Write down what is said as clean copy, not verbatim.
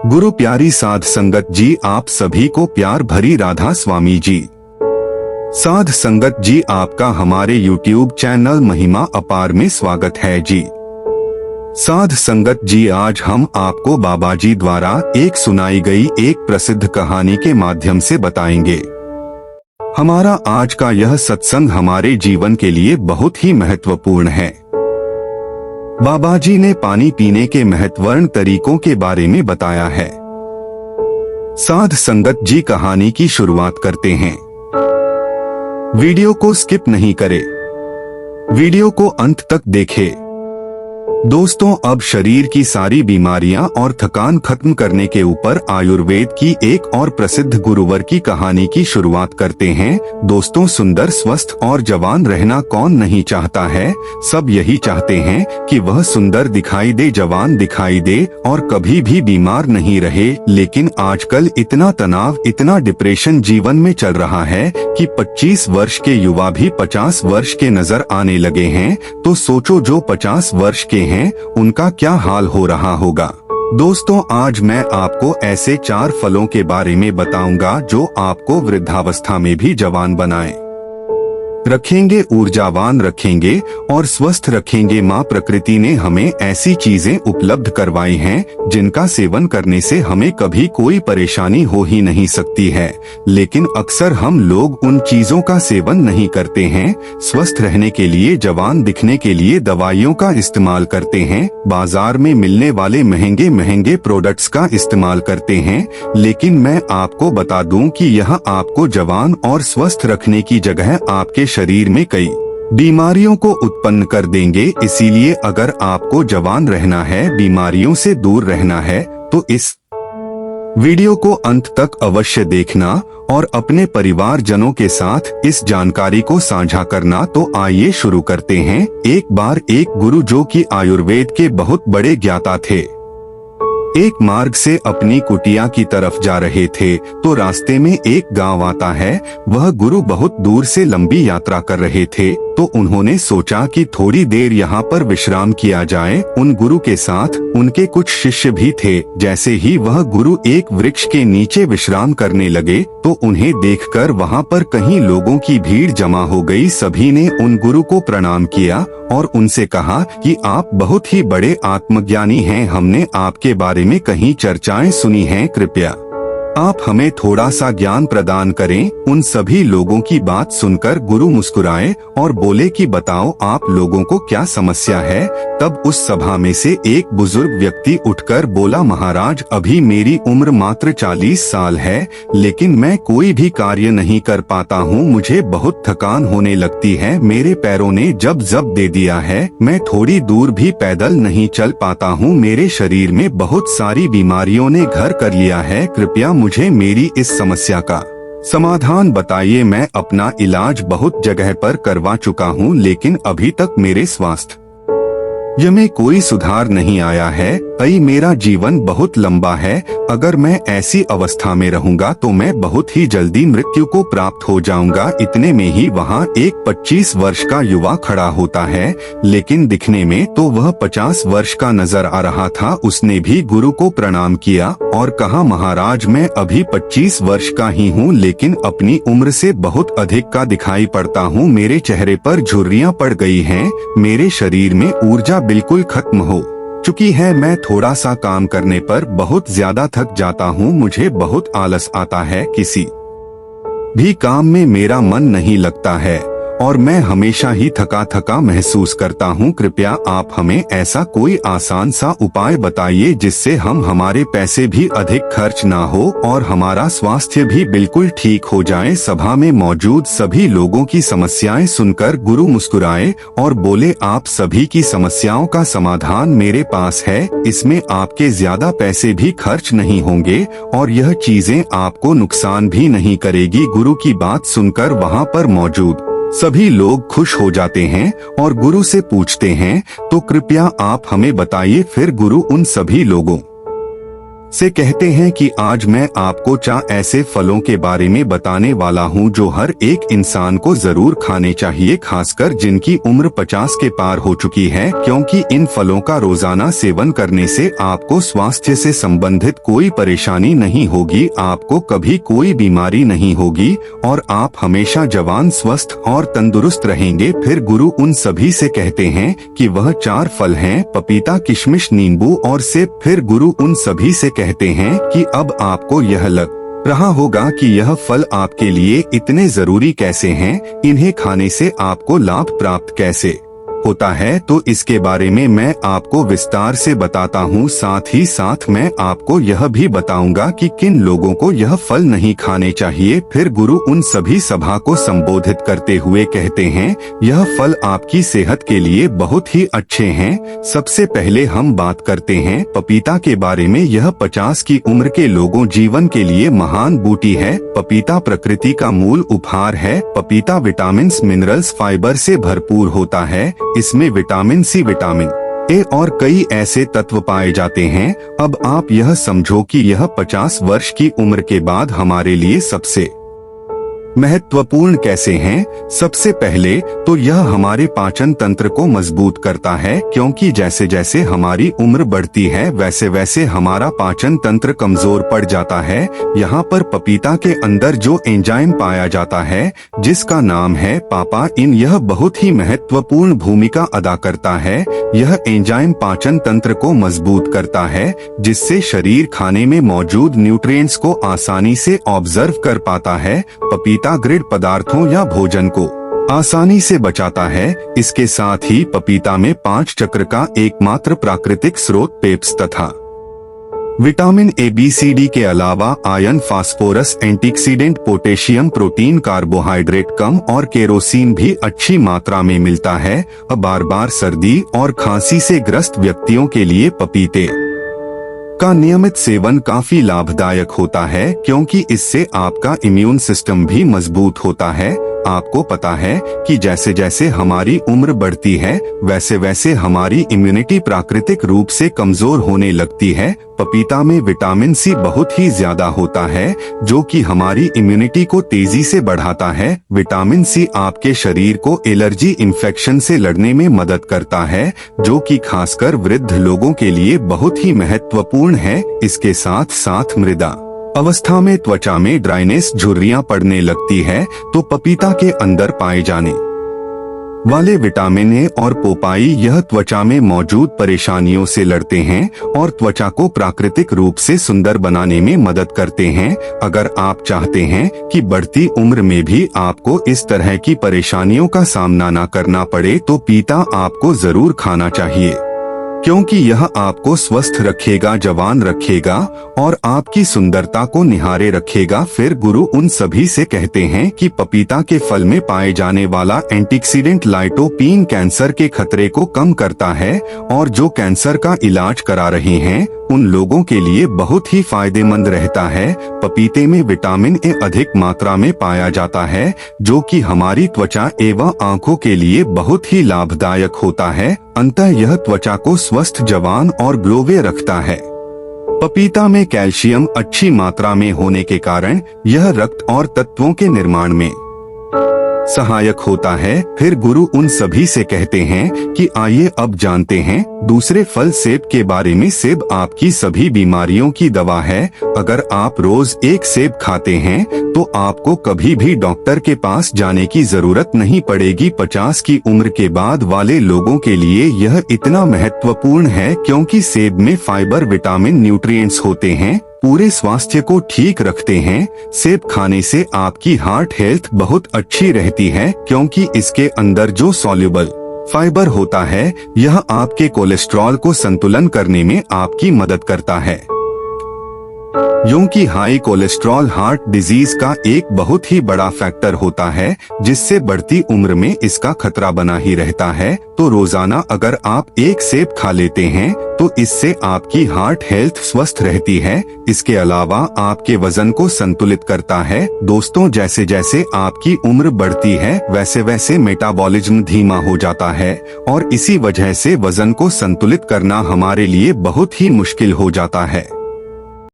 गुरु प्यारी साध संगत जी, आप सभी को प्यार भरी राधा स्वामी जी। साध संगत जी, आपका हमारे YouTube चैनल महिमा अपार में स्वागत है जी। साध संगत जी, आज हम आपको बाबा जी द्वारा एक सुनाई गई एक प्रसिद्ध कहानी के माध्यम से बताएंगे। हमारा आज का यह सत्संग हमारे जीवन के लिए बहुत ही महत्वपूर्ण है। बाबा जी ने पानी पीने के महत्वपूर्ण तरीकों के बारे में बताया है। साध संगत जी, कहानी की शुरुआत करते हैं। वीडियो को स्किप नहीं करें, वीडियो को अंत तक देखें। दोस्तों, अब शरीर की सारी बीमारियां और थकान खत्म करने के ऊपर आयुर्वेद की एक और प्रसिद्ध गुरुवर की कहानी की शुरुआत करते हैं। दोस्तों, सुंदर, स्वस्थ और जवान रहना कौन नहीं चाहता है। सब यही चाहते हैं कि वह सुंदर दिखाई दे, जवान दिखाई दे और कभी भी बीमार नहीं रहे। लेकिन आजकल इतना तनाव, इतना डिप्रेशन जीवन में चल रहा है कि 25 वर्ष के युवा भी 50 वर्ष के नजर आने लगे हैं। तो सोचो, जो 50 वर्ष के उनका क्या हाल हो रहा होगा। दोस्तों, आज मैं आपको ऐसे 4 फलों के बारे में बताऊंगा जो आपको वृद्धावस्था में भी जवान बनाए रखेंगे, ऊर्जावान रखेंगे और स्वस्थ रखेंगे। माँ प्रकृति ने हमें ऐसी चीजें उपलब्ध करवाई हैं जिनका सेवन करने से हमें कभी कोई परेशानी हो ही नहीं सकती है। लेकिन अक्सर हम लोग उन चीजों का सेवन नहीं करते हैं। स्वस्थ रहने के लिए, जवान दिखने के लिए दवाइयों का इस्तेमाल करते हैं, बाजार में मिलने वाले महंगे महंगे प्रोडक्ट्स का इस्तेमाल करते हैं। लेकिन मैं आपको बता दूं कि यह आपको जवान और स्वस्थ रखने की जगह आपके शरीर में कई बीमारियों को उत्पन्न कर देंगे। इसीलिए अगर आपको जवान रहना है, बीमारियों से दूर रहना है, तो इस वीडियो को अंत तक अवश्य देखना और अपने परिवारजनों के साथ इस जानकारी को साझा करना। तो आइए शुरू करते हैं। एक बार एक गुरु, जो कि आयुर्वेद के बहुत बड़े ज्ञाता थे, एक मार्ग से अपनी कुटिया की तरफ जा रहे थे। तो रास्ते में एक गांव आता है। वह गुरु बहुत दूर से लंबी यात्रा कर रहे थे, तो उन्होंने सोचा कि थोड़ी देर यहाँ पर विश्राम किया जाए। उन गुरु के साथ उनके कुछ शिष्य भी थे। जैसे ही वह गुरु एक वृक्ष के नीचे विश्राम करने लगे, तो उन्हें देखकर वहाँ पर कहीं लोगों की भीड़ जमा हो गई। सभी ने उन गुरु को प्रणाम किया और उनसे कहा कि आप बहुत ही बड़े आत्मज्ञानी हैं। हमने आपके बारे में कहीं चर्चाएं सुनी हैं, कृपया आप हमें थोड़ा सा ज्ञान प्रदान करें। उन सभी लोगों की बात सुनकर गुरु मुस्कुराए और बोले कि बताओ, आप लोगों को क्या समस्या है। तब उस सभा में से एक बुजुर्ग व्यक्ति उठकर बोला, महाराज, अभी मेरी उम्र मात्र 40 साल है, लेकिन मैं कोई भी कार्य नहीं कर पाता हूँ। मुझे बहुत थकान होने लगती है। मेरे पैरों ने जब दे दिया है, मैं थोड़ी दूर भी पैदल नहीं चल पाता हूँ। मेरे शरीर में बहुत सारी बीमारियों ने घर कर लिया है। कृपया मुझे मेरी इस समस्या का समाधान बताइए। मैं अपना इलाज बहुत जगह पर करवा चुका हूँ, लेकिन अभी तक मेरे स्वास्थ्य में कोई सुधार नहीं आया है। मेरा जीवन बहुत लंबा है। अगर मैं ऐसी अवस्था में रहूंगा तो मैं बहुत ही जल्दी मृत्यु को प्राप्त हो जाऊंगा। इतने में ही वहाँ एक 25 वर्ष का युवा खड़ा होता है, लेकिन दिखने में तो वह 50 वर्ष का नजर आ रहा था। उसने भी गुरु को प्रणाम किया और कहा, महाराज, मैं अभी 25 वर्ष का ही हूँ, लेकिन अपनी उम्र से बहुत अधिक का दिखाई पड़ता हूँ। मेरे चेहरे पर झुर्रियाँ पड़ गई हैं। मेरे शरीर में ऊर्जा बिल्कुल खत्म हो चुकी है। मैं थोड़ा सा काम करने पर बहुत ज्यादा थक जाता हूँ। मुझे बहुत आलस आता है। किसी भी काम में मेरा मन नहीं लगता है और मैं हमेशा ही थका थका महसूस करता हूँ। कृपया आप हमें ऐसा कोई आसान सा उपाय बताइए जिससे हमारे पैसे भी अधिक खर्च ना हो और हमारा स्वास्थ्य भी बिल्कुल ठीक हो जाए। सभा में मौजूद सभी लोगों की समस्याएं सुनकर गुरु मुस्कुराए और बोले, आप सभी की समस्याओं का समाधान मेरे पास है। इसमें आपके ज्यादा पैसे भी खर्च नहीं होंगे और यह चीजें आपको नुकसान भी नहीं करेगी। गुरु की बात सुनकर वहाँ पर मौजूद सभी लोग खुश हो जाते हैं और गुरु से पूछते हैं, तो कृपया आप हमें बताइए। फिर गुरु उन सभी लोगों से कहते हैं कि आज मैं आपको 4 ऐसे फलों के बारे में बताने वाला हूं जो हर एक इंसान को जरूर खाने चाहिए, खासकर जिनकी उम्र 50 के पार हो चुकी है, क्योंकि इन फलों का रोजाना सेवन करने से आपको स्वास्थ्य से संबंधित कोई परेशानी नहीं होगी, आपको कभी कोई बीमारी नहीं होगी और आप हमेशा जवान, स्वस्थ और तंदुरुस्त रहेंगे। फिर गुरु उन सभी से कहते हैं कि वह 4 फल हैं, पपीता, किशमिश, नींबू और सेब। फिर गुरु उन सभी से कहते हैं कि अब आपको यह लग रहा होगा कि यह फल आपके लिए इतने जरूरी कैसे हैं, इन्हें खाने से आपको लाभ प्राप्त कैसे होता है, तो इसके बारे में मैं आपको विस्तार से बताता हूँ। साथ ही साथ मैं आपको यह भी बताऊंगा कि किन लोगों को यह फल नहीं खाने चाहिए। फिर गुरु उन सभी सभा को संबोधित करते हुए कहते हैं, यह फल आपकी सेहत के लिए बहुत ही अच्छे हैं। सबसे पहले हम बात करते हैं पपीता के बारे में। यह 50 की उम्र के लोगों जीवन के लिए महान बूटी है। पपीता प्रकृति का मूल उपहार है। पपीता विटामिन, मिनरल्स, फाइबर से भरपूर होता है। इसमें विटामिन सी, विटामिन ए और कई ऐसे तत्व पाए जाते हैं। अब आप यह समझो कि यह 50 वर्ष की उम्र के बाद हमारे लिए सबसे महत्वपूर्ण कैसे हैं। सबसे पहले तो यह हमारे पाचन तंत्र को मजबूत करता है, क्योंकि जैसे जैसे हमारी उम्र बढ़ती है वैसे वैसे हमारा पाचन तंत्र कमजोर पड़ जाता है। यहाँ पर पपीता के अंदर जो एंजाइम पाया जाता है जिसका नाम है पापाइन, यह बहुत ही महत्वपूर्ण भूमिका अदा करता है। यह एंजाइम पाचन तंत्र को मजबूत करता है, जिससे शरीर खाने में मौजूद न्यूट्रिएंट्स को आसानी से ऑब्जर्व कर पाता है। पपीता ग्रिड पदार्थों या भोजन को आसानी से बचाता है। इसके साथ ही पपीता में 5 चक्र का एकमात्र प्राकृतिक स्रोत पेप्स तथा vitamin A, B, C, D के अलावा iron, phosphorus, antioxidant, potassium, protein, carbohydrate कम और केरोसिन भी अच्छी मात्रा में मिलता है। बार बार सर्दी और खांसी से ग्रस्त व्यक्तियों के लिए पपीते का नियमित सेवन काफी लाभदायक होता है, क्योंकि इससे आपका इम्यून सिस्टम भी मजबूत होता है। आपको पता है कि जैसे जैसे हमारी उम्र बढ़ती है वैसे वैसे हमारी इम्यूनिटी प्राकृतिक रूप से कमजोर होने लगती है। पपीता में विटामिन सी बहुत ही ज्यादा होता है, जो कि हमारी इम्यूनिटी को तेजी से बढ़ाता है। विटामिन सी आपके शरीर को एलर्जी, इन्फेक्शन से लड़ने में मदद करता है, जो कि खासकर वृद्ध लोगों के लिए बहुत ही महत्वपूर्ण है। इसके साथ साथ मृदा अवस्था में त्वचा में ड्राइनेस, झुर्रियां पड़ने लगती है, तो पपीता के अंदर पाए जाने वाले विटामिन ए और पोपाई यह त्वचा में मौजूद परेशानियों से लड़ते हैं और त्वचा को प्राकृतिक रूप से सुंदर बनाने में मदद करते हैं। अगर आप चाहते हैं कि बढ़ती उम्र में भी आपको इस तरह की परेशानियों का सामना न करना पड़े, तो पपीता आपको जरूर खाना चाहिए, क्योंकि यह आपको स्वस्थ रखेगा, जवान रखेगा और आपकी सुंदरता को निहारे रखेगा। फिर गुरु उन सभी से कहते हैं कि पपीता के फल में पाए जाने वाला एंटीऑक्सीडेंट लाइकोपीन कैंसर के खतरे को कम करता है और जो कैंसर का इलाज करा रहे हैं उन लोगों के लिए बहुत ही फायदेमंद रहता है। पपीते में विटामिन ए अधिक मात्रा में पाया जाता है, जो कि हमारी त्वचा एवं आंखों के लिए बहुत ही लाभदायक होता है। अंततः यह त्वचा को स्वस्थ, जवान और ग्लोवे रखता है। पपीता में कैल्शियम अच्छी मात्रा में होने के कारण यह रक्त और तत्वों के निर्माण में सहायक होता है। फिर गुरु उन सभी से कहते हैं कि आइए अब जानते हैं दूसरे फल सेब के बारे में। सेब आपकी सभी बीमारियों की दवा है। अगर आप रोज एक सेब खाते हैं तो आपको कभी भी डॉक्टर के पास जाने की जरूरत नहीं पड़ेगी। 50 की उम्र के बाद वाले लोगों के लिए यह इतना महत्वपूर्ण है, क्योंकि सेब में फाइबर, विटामिन, न्यूट्रिएंट्स होते हैं, पूरे स्वास्थ्य को ठीक रखते हैं। सेब खाने से आपकी हार्ट हेल्थ बहुत अच्छी रहती है, क्योंकि इसके अंदर जो सॉल्युबल फाइबर होता है यह आपके कोलेस्ट्रॉल को संतुलन करने में आपकी मदद करता है। क्योंकि हाई कोलेस्ट्रॉल हार्ट डिजीज का एक बहुत ही बड़ा फैक्टर होता है, जिससे बढ़ती उम्र में इसका खतरा बना ही रहता है। तो रोजाना अगर आप एक सेब खा लेते हैं तो इससे आपकी हार्ट हेल्थ स्वस्थ रहती है। इसके अलावा आपके वजन को संतुलित करता है। दोस्तों, जैसे जैसे आपकी उम्र बढ़ती है वैसे वैसे मेटाबॉलिज्म धीमा हो जाता है और इसी वजह से वजन को संतुलित करना हमारे लिए बहुत ही मुश्किल हो जाता है।